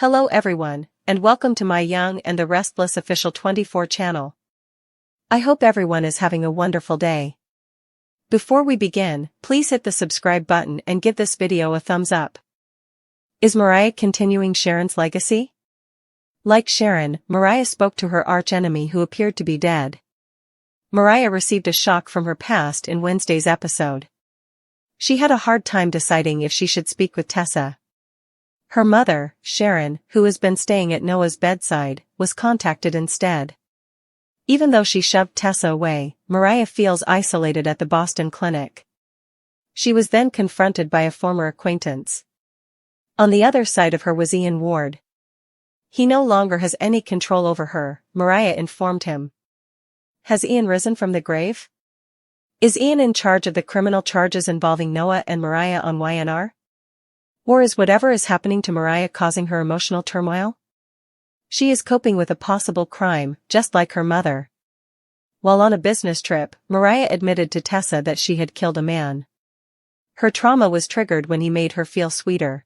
Hello everyone, and welcome to my Young and the Restless official 24 channel. I hope everyone is having a wonderful day. Before we begin, please hit the subscribe button and give this video a thumbs up. Is Mariah continuing Sharon's legacy? Like Sharon, Mariah spoke to her arch-enemy who appeared to be dead. Mariah received a shock from her past in Wednesday's episode. She had a hard time deciding if she should speak with Tessa. Her mother, Sharon, who has been staying at Noah's bedside, was contacted instead. Even though she shoved Tessa away, Mariah feels isolated at the Boston clinic. She was then confronted by a former acquaintance. On the other side of her was Ian Ward. He no longer has any control over her, Mariah informed him. Has Ian risen from the grave? Is Ian in charge of the criminal charges involving Noah and Mariah on YNR? Or is whatever is happening to Mariah causing her emotional turmoil? She is coping with a possible crime, just like her mother. While on a business trip, Mariah admitted to Tessa that she had killed a man. Her trauma was triggered when he made her feel sweeter.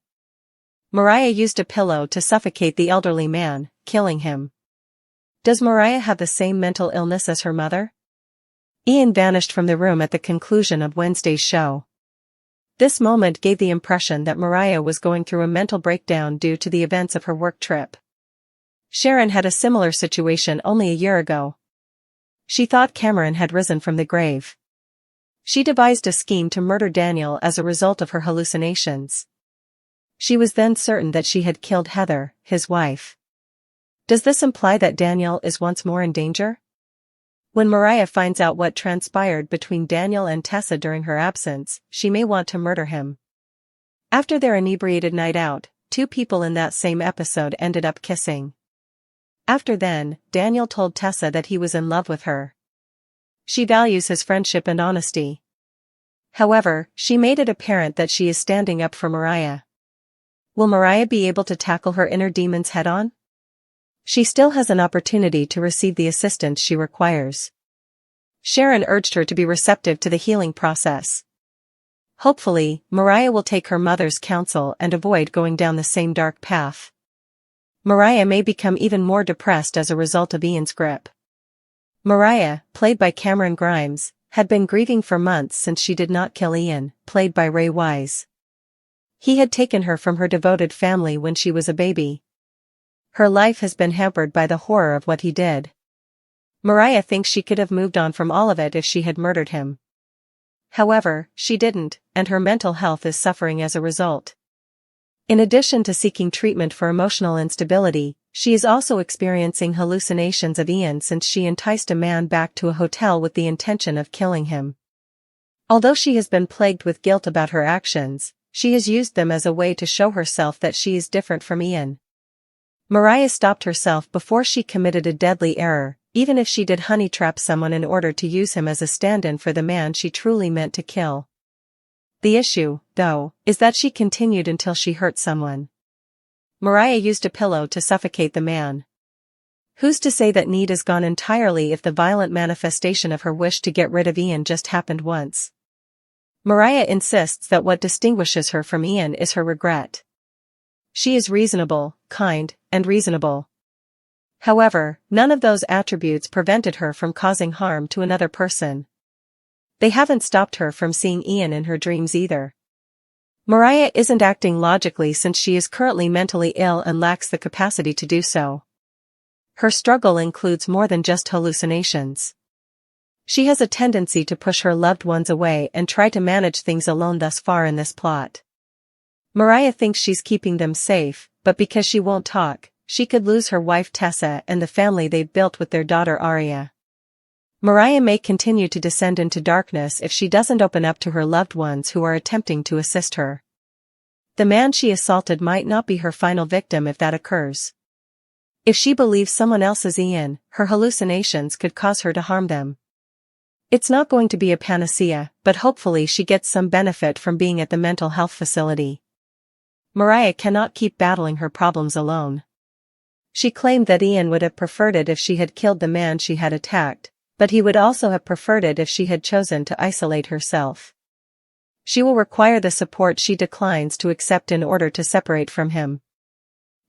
Mariah used a pillow to suffocate the elderly man, killing him. Does Mariah have the same mental illness as her mother? Ian vanished from the room at the conclusion of Wednesday's show. This moment gave the impression that Mariah was going through a mental breakdown due to the events of her work trip. Sharon had a similar situation only a year ago. She thought Cameron had risen from the grave. She devised a scheme to murder Daniel as a result of her hallucinations. She was then certain that she had killed Heather, his wife. Does this imply that Daniel is once more in danger? When Mariah finds out what transpired between Daniel and Tessa during her absence, she may want to murder him. After their inebriated night out, two people in that same episode ended up kissing. After then, Daniel told Tessa that he was in love with her. She values his friendship and honesty. However, she made it apparent that she is standing up for Mariah. Will Mariah be able to tackle her inner demons head-on? She still has an opportunity to receive the assistance she requires. Sharon urged her to be receptive to the healing process. Hopefully, Mariah will take her mother's counsel and avoid going down the same dark path. Mariah may become even more depressed as a result of Ian's grip. Mariah, played by Cameron Grimes, had been grieving for months since she did not kill Ian, played by Ray Wise. He had taken her from her devoted family when she was a baby. Her life has been hampered by the horror of what he did. Mariah thinks she could have moved on from all of it if she had murdered him. However, she didn't, and her mental health is suffering as a result. In addition to seeking treatment for emotional instability, she is also experiencing hallucinations of Ian since she enticed a man back to a hotel with the intention of killing him. Although she has been plagued with guilt about her actions, she has used them as a way to show herself that she is different from Ian. Mariah stopped herself before she committed a deadly error, even if she did honey trap someone in order to use him as a stand-in for the man she truly meant to kill. The issue, though, is that she continued until she hurt someone. Mariah used a pillow to suffocate the man. Who's to say that need is gone entirely if the violent manifestation of her wish to get rid of Ian just happened once? Mariah insists that what distinguishes her from Ian is her regret. She is reasonable, kind, and reasonable. However, none of those attributes prevented her from causing harm to another person. They haven't stopped her from seeing Ian in her dreams either. Mariah isn't acting logically since she is currently mentally ill and lacks the capacity to do so. Her struggle includes more than just hallucinations. She has a tendency to push her loved ones away and try to manage things alone thus far in this plot. Mariah thinks she's keeping them safe, but because she won't talk, she could lose her wife Tessa and the family they've built with their daughter Aria. Mariah may continue to descend into darkness if she doesn't open up to her loved ones who are attempting to assist her. The man she assaulted might not be her final victim if that occurs. If she believes someone else is Ian, her hallucinations could cause her to harm them. It's not going to be a panacea, but hopefully she gets some benefit from being at the mental health facility. Mariah cannot keep battling her problems alone. She claimed that Ian would have preferred it if she had killed the man she had attacked, but he would also have preferred it if she had chosen to isolate herself. She will require the support she declines to accept in order to separate from him.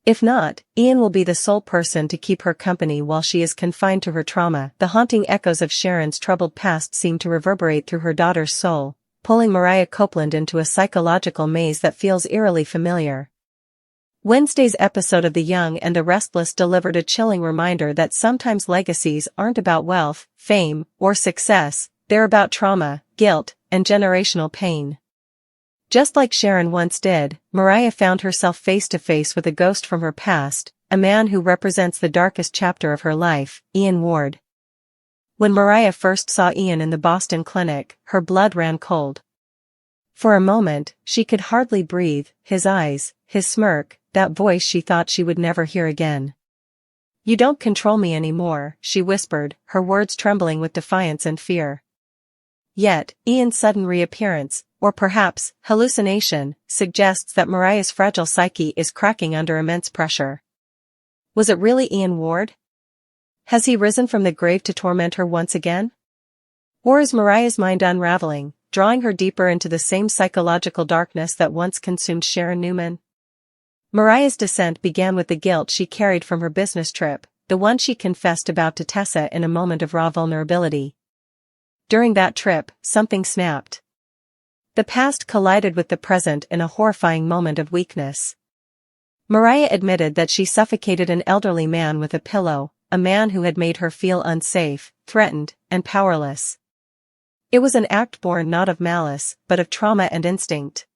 If not, Ian will be the sole person to keep her company while she is confined to her trauma. The haunting echoes of Sharon's troubled past seem to reverberate through her daughter's soul, pulling Mariah Copeland into a psychological maze that feels eerily familiar. Wednesday's episode of The Young and the Restless delivered a chilling reminder that sometimes legacies aren't about wealth, fame, or success, they're about trauma, guilt, and generational pain. Just like Sharon once did, Mariah found herself face to face with a ghost from her past, a man who represents the darkest chapter of her life, Ian Ward. When Mariah first saw Ian in the Boston clinic, her blood ran cold. For a moment, she could hardly breathe, his eyes, his smirk, that voice she thought she would never hear again. "You don't control me anymore," she whispered, her words trembling with defiance and fear. Yet, Ian's sudden reappearance, or perhaps hallucination, suggests that Mariah's fragile psyche is cracking under immense pressure. Was it really Ian Ward? Has he risen from the grave to torment her once again? Or is Mariah's mind unraveling, drawing her deeper into the same psychological darkness that once consumed Sharon Newman? Mariah's descent began with the guilt she carried from her business trip, the one she confessed about to Tessa in a moment of raw vulnerability. During that trip, something snapped. The past collided with the present in a horrifying moment of weakness. Mariah admitted that she suffocated an elderly man with a pillow, a man who had made her feel unsafe, threatened, and powerless. It was an act born not of malice, but of trauma and instinct.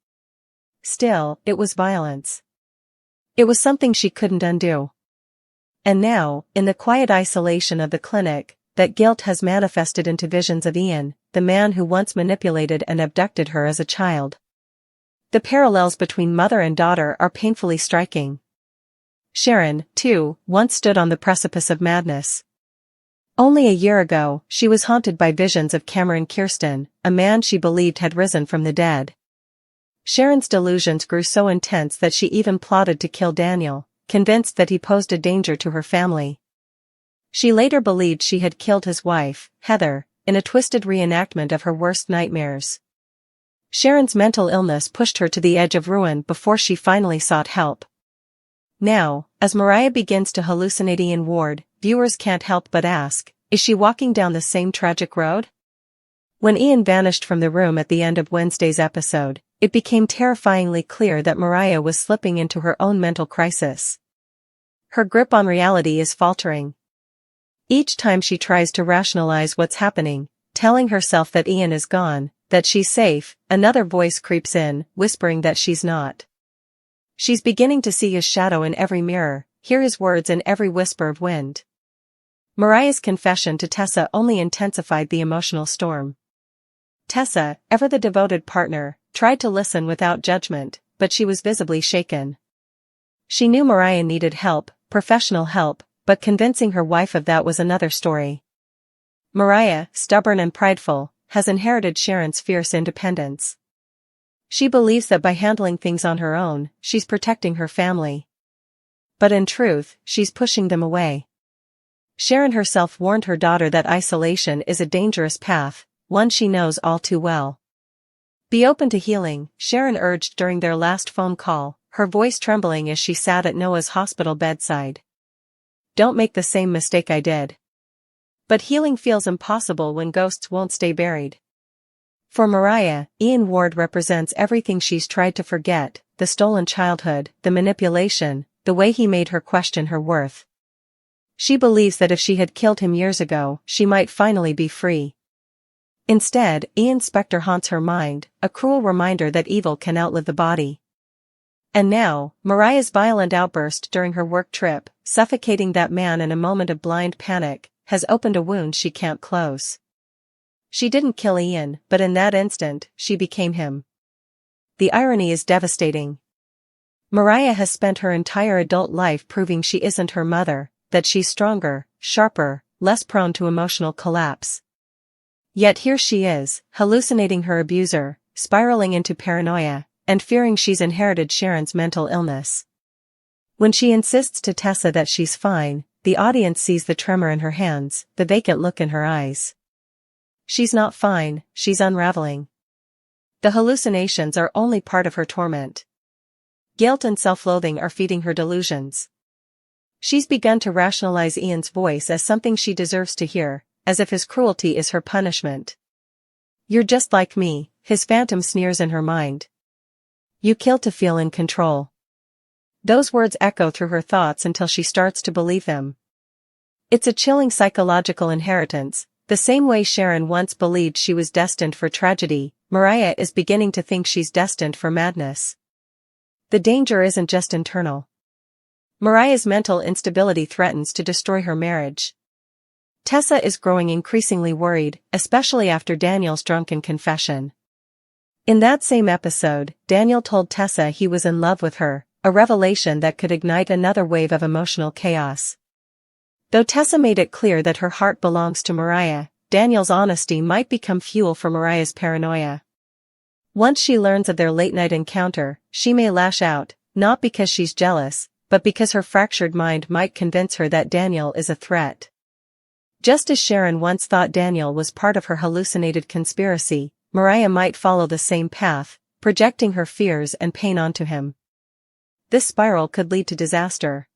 Still, it was violence. It was something she couldn't undo. And now, in the quiet isolation of the clinic, that guilt has manifested into visions of Ian, the man who once manipulated and abducted her as a child. The parallels between mother and daughter are painfully striking. Sharon, too, once stood on the precipice of madness. Only a year ago, she was haunted by visions of Cameron Kirsten, a man she believed had risen from the dead. Sharon's delusions grew so intense that she even plotted to kill Daniel, convinced that he posed a danger to her family. She later believed she had killed his wife, Heather, in a twisted reenactment of her worst nightmares. Sharon's mental illness pushed her to the edge of ruin before she finally sought help. Now, as Mariah begins to hallucinate Ian Ward, viewers can't help but ask, is she walking down the same tragic road? When Ian vanished from the room at the end of Wednesday's episode, it became terrifyingly clear that Mariah was slipping into her own mental crisis. Her grip on reality is faltering. Each time she tries to rationalize what's happening, telling herself that Ian is gone, that she's safe, another voice creeps in, whispering that she's not. She's beginning to see his shadow in every mirror, hear his words in every whisper of wind. Mariah's confession to Tessa only intensified the emotional storm. Tessa, ever the devoted partner, tried to listen without judgment, but she was visibly shaken. She knew Mariah needed help, professional help, but convincing her wife of that was another story. Mariah, stubborn and prideful, has inherited Sharon's fierce independence. She believes that by handling things on her own, she's protecting her family. But in truth, she's pushing them away. Sharon herself warned her daughter that isolation is a dangerous path, one she knows all too well. "Be open to healing," Sharon urged during their last phone call, her voice trembling as she sat at Noah's hospital bedside. "Don't make the same mistake I did." But healing feels impossible when ghosts won't stay buried. For Mariah, Ian Ward represents everything she's tried to forget, the stolen childhood, the manipulation, the way he made her question her worth. She believes that if she had killed him years ago, she might finally be free. Instead, Ian's specter haunts her mind, a cruel reminder that evil can outlive the body. And now, Mariah's violent outburst during her work trip, suffocating that man in a moment of blind panic, has opened a wound she can't close. She didn't kill Ian, but in that instant, she became him. The irony is devastating. Mariah has spent her entire adult life proving she isn't her mother, that she's stronger, sharper, less prone to emotional collapse. Yet here she is, hallucinating her abuser, spiraling into paranoia, and fearing she's inherited Sharon's mental illness. When she insists to Tessa that she's fine, the audience sees the tremor in her hands, the vacant look in her eyes. She's not fine, she's unraveling. The hallucinations are only part of her torment. Guilt and self-loathing are feeding her delusions. She's begun to rationalize Ian's voice as something she deserves to hear, as if his cruelty is her punishment. "You're just like me," his phantom sneers in her mind. "You kill to feel in control." Those words echo through her thoughts until she starts to believe them. It's a chilling psychological inheritance. The same way Sharon once believed she was destined for tragedy, Mariah is beginning to think she's destined for madness. The danger isn't just internal. Mariah's mental instability threatens to destroy her marriage. Tessa is growing increasingly worried, especially after Daniel's drunken confession. In that same episode, Daniel told Tessa he was in love with her, a revelation that could ignite another wave of emotional chaos. Though Tessa made it clear that her heart belongs to Mariah, Daniel's honesty might become fuel for Mariah's paranoia. Once she learns of their late-night encounter, she may lash out, not because she's jealous, but because her fractured mind might convince her that Daniel is a threat. Just as Sharon once thought Daniel was part of her hallucinated conspiracy, Mariah might follow the same path, projecting her fears and pain onto him. This spiral could lead to disaster.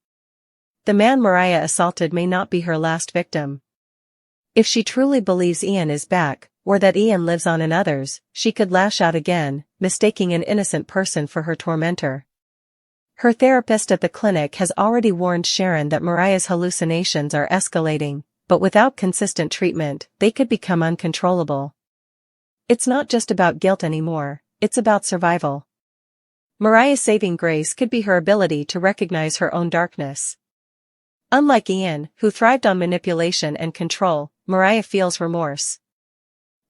The man Mariah assaulted may not be her last victim. If she truly believes Ian is back, or that Ian lives on in others, she could lash out again, mistaking an innocent person for her tormentor. Her therapist at the clinic has already warned Sharon that Mariah's hallucinations are escalating, but without consistent treatment, they could become uncontrollable. It's not just about guilt anymore, it's about survival. Mariah's saving grace could be her ability to recognize her own darkness. Unlike Ian, who thrived on manipulation and control, Mariah feels remorse.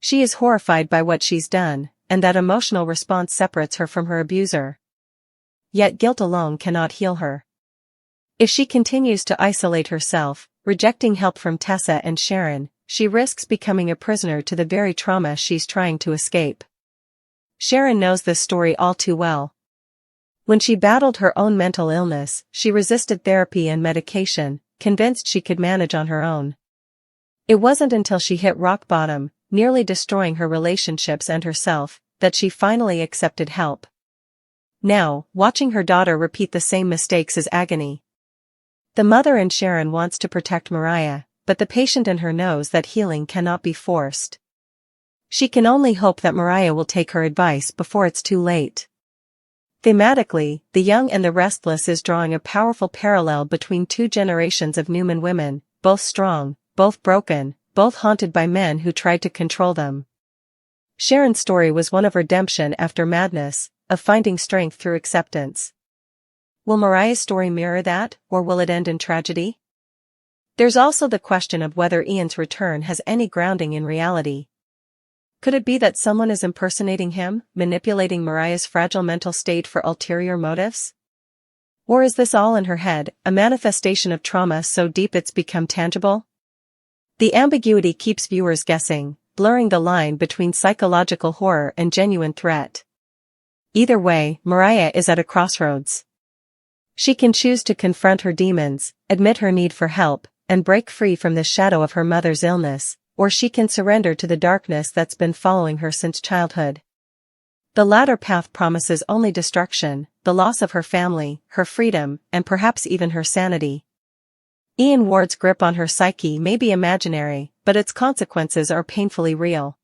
She is horrified by what she's done, and that emotional response separates her from her abuser. Yet guilt alone cannot heal her. If she continues to isolate herself, rejecting help from Tessa and Sharon, she risks becoming a prisoner to the very trauma she's trying to escape. Sharon knows this story all too well. When she battled her own mental illness, she resisted therapy and medication, convinced she could manage on her own. It wasn't until she hit rock bottom, nearly destroying her relationships and herself, that she finally accepted help. Now, watching her daughter repeat the same mistakes is agony. The mother in Sharon wants to protect Mariah, but the patient in her knows that healing cannot be forced. She can only hope that Mariah will take her advice before it's too late. Thematically, The Young and the Restless is drawing a powerful parallel between two generations of Newman women, both strong, both broken, both haunted by men who tried to control them. Sharon's story was one of redemption after madness, of finding strength through acceptance. Will Mariah's story mirror that, or will it end in tragedy? There's also the question of whether Ian's return has any grounding in reality. Could it be that someone is impersonating him, manipulating Mariah's fragile mental state for ulterior motives? Or is this all in her head, a manifestation of trauma so deep it's become tangible? The ambiguity keeps viewers guessing, blurring the line between psychological horror and genuine threat. Either way, Mariah is at a crossroads. She can choose to confront her demons, admit her need for help, and break free from the shadow of her mother's illness, or she can surrender to the darkness that's been following her since childhood. The latter path promises only destruction, the loss of her family, her freedom, and perhaps even her sanity. Ian Ward's grip on her psyche may be imaginary, but its consequences are painfully real.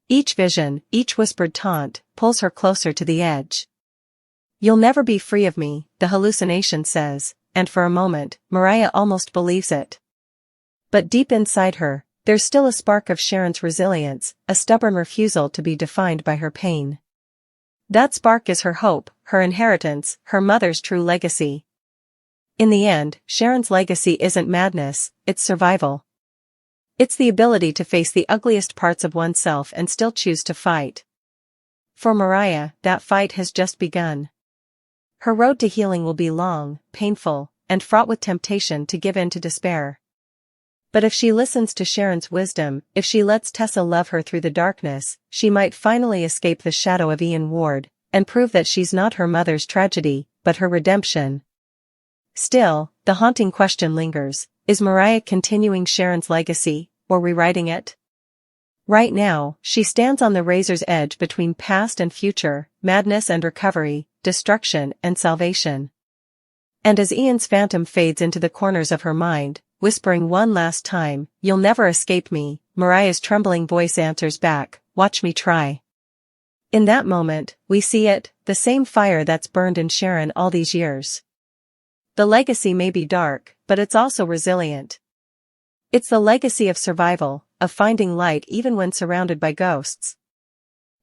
Each vision, each whispered taunt, pulls her closer to the edge. "You'll never be free of me," the hallucination says, and for a moment, Mariah almost believes it. But deep inside her, there's still a spark of Sharon's resilience, a stubborn refusal to be defined by her pain. That spark is her hope, her inheritance, her mother's true legacy. In the end, Sharon's legacy isn't madness, it's survival. It's the ability to face the ugliest parts of oneself and still choose to fight. For Mariah, that fight has just begun. Her road to healing will be long, painful, and fraught with temptation to give in to despair. But if she listens to Sharon's wisdom, if she lets Tessa love her through the darkness, she might finally escape the shadow of Ian Ward, and prove that she's not her mother's tragedy, but her redemption. Still, the haunting question lingers, is Mariah continuing Sharon's legacy, or rewriting it? Right now, she stands on the razor's edge between past and future, madness and recovery, destruction and salvation. And as Ian's phantom fades into the corners of her mind, whispering one last time, "You'll never escape me," Mariah's trembling voice answers back, "Watch me try." In that moment, we see it, the same fire that's burned in Sharon all these years. The legacy may be dark, but it's also resilient. It's the legacy of survival, of finding light even when surrounded by ghosts.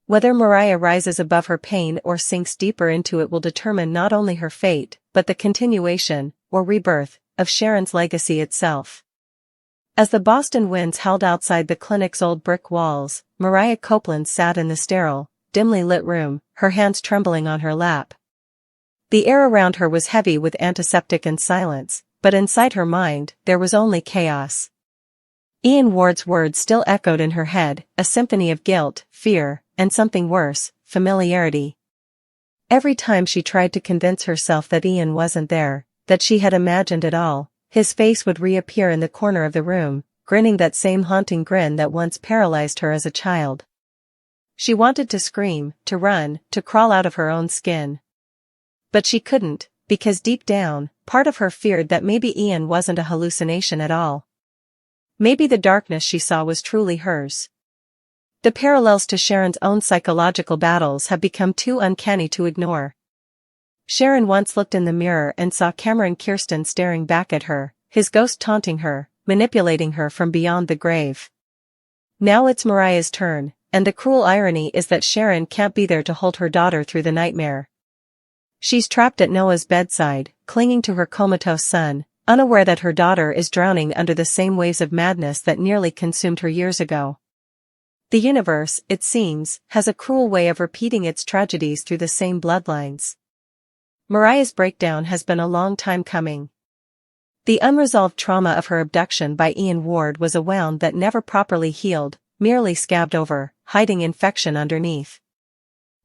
Whether Mariah rises above her pain or sinks deeper into it will determine not only her fate, but the continuation, or rebirth, of Sharon's legacy itself. As the Boston winds howled outside the clinic's old brick walls, Mariah Copeland sat in the sterile, dimly lit room, her hands trembling on her lap. The air around her was heavy with antiseptic and silence, but inside her mind, there was only chaos. Ian Ward's words still echoed in her head, a symphony of guilt, fear, and something worse, familiarity. Every time she tried to convince herself that Ian wasn't there, that she had imagined it all, his face would reappear in the corner of the room, grinning that same haunting grin that once paralyzed her as a child. She wanted to scream, to run, to crawl out of her own skin. But she couldn't, because deep down, part of her feared that maybe Ian wasn't a hallucination at all. Maybe the darkness she saw was truly hers. The parallels to Sharon's own psychological battles have become too uncanny to ignore. Sharon once looked in the mirror and saw Cameron Kirsten staring back at her, his ghost taunting her, manipulating her from beyond the grave. Now it's Mariah's turn, and the cruel irony is that Sharon can't be there to hold her daughter through the nightmare. She's trapped at Noah's bedside, clinging to her comatose son, unaware that her daughter is drowning under the same waves of madness that nearly consumed her years ago. The universe, it seems, has a cruel way of repeating its tragedies through the same bloodlines. Mariah's breakdown has been a long time coming. The unresolved trauma of her abduction by Ian Ward was a wound that never properly healed, merely scabbed over, hiding infection underneath.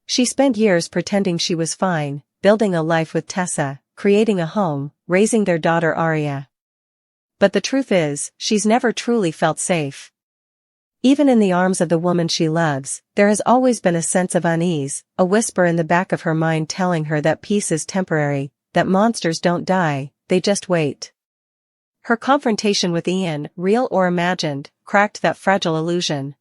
She spent years pretending she was fine, building a life with Tessa, creating a home, raising their daughter Aria. But the truth is, she's never truly felt safe. Even in the arms of the woman she loves, there has always been a sense of unease, a whisper in the back of her mind telling her that peace is temporary, that monsters don't die, they just wait. Her confrontation with Ian, real or imagined, cracked that fragile illusion.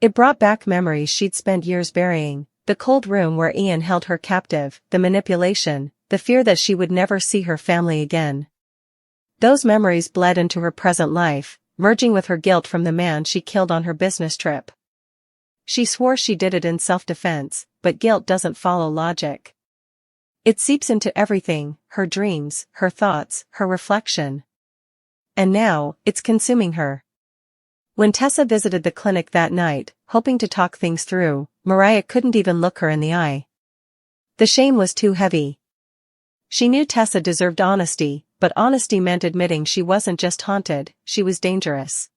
It brought back memories she'd spent years burying, the cold room where Ian held her captive, the manipulation, the fear that she would never see her family again. Those memories bled into her present life, merging with her guilt from the man she killed on her business trip. She swore she did it in self-defense, but guilt doesn't follow logic. It seeps into everything, her dreams, her thoughts, her reflection. And now, it's consuming her. When Tessa visited the clinic that night, hoping to talk things through, Mariah couldn't even look her in the eye. The shame was too heavy. She knew Tessa deserved honesty, but honesty meant admitting she wasn't just haunted, she was dangerous.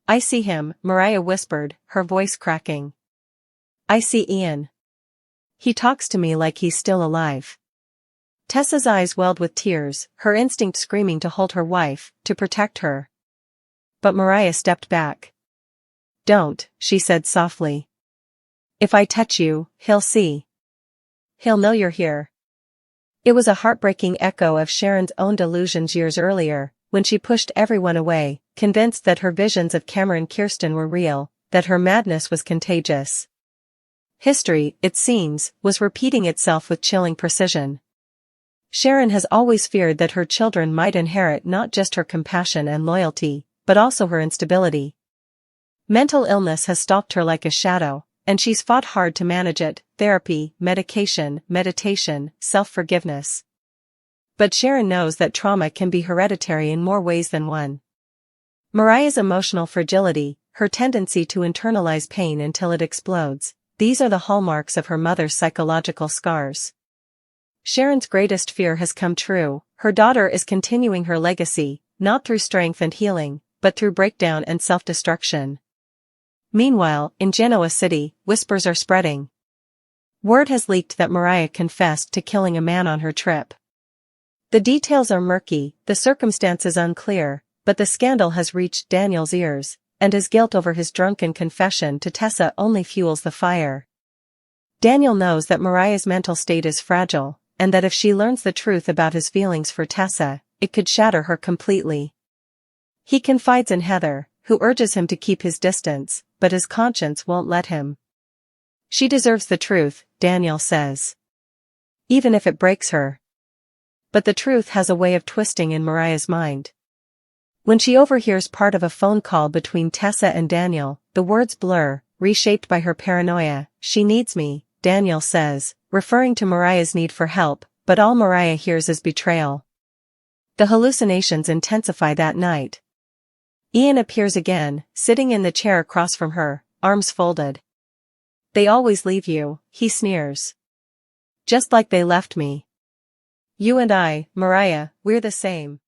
"I see him," Mariah whispered, her voice cracking. "I see Ian. He talks to me like he's still alive." Tessa's eyes welled with tears, her instinct screaming to hold her wife, to protect her. But Mariah stepped back. "Don't," she said softly. "If I touch you, he'll see. He'll know you're here." It was a heartbreaking echo of Sharon's own delusions years earlier, when she pushed everyone away, convinced that her visions of Cameron Kirsten were real, that her madness was contagious. History, it seems, was repeating itself with chilling precision. Sharon has always feared that her children might inherit not just her compassion and loyalty, but also her instability. Mental illness has stalked her like a shadow, and she's fought hard to manage it: therapy, medication, meditation, self-forgiveness. But Sharon knows that trauma can be hereditary in more ways than one. Mariah's emotional fragility, her tendency to internalize pain until it explodes, these are the hallmarks of her mother's psychological scars. Sharon's greatest fear has come true: her daughter is continuing her legacy, not through strength and healing, but through breakdown and self-destruction. Meanwhile, in Genoa City, whispers are spreading. Word has leaked that Mariah confessed to killing a man on her trip. The details are murky, the circumstances unclear, but the scandal has reached Daniel's ears, and his guilt over his drunken confession to Tessa only fuels the fire. Daniel knows that Mariah's mental state is fragile, and that if she learns the truth about his feelings for Tessa, it could shatter her completely. He confides in Heather, who urges him to keep his distance, but his conscience won't let him. She deserves the truth, Daniel says. Even if it breaks her. But the truth has a way of twisting in Mariah's mind. When she overhears part of a phone call between Tessa and Daniel, the words blur, reshaped by her paranoia. She needs me, Daniel says, referring to Mariah's need for help, but all Mariah hears is betrayal. The hallucinations intensify that night. Ian appears again, sitting in the chair across from her, arms folded. They always leave you, he sneers. Just like they left me. You and I, Mariah, we're the same.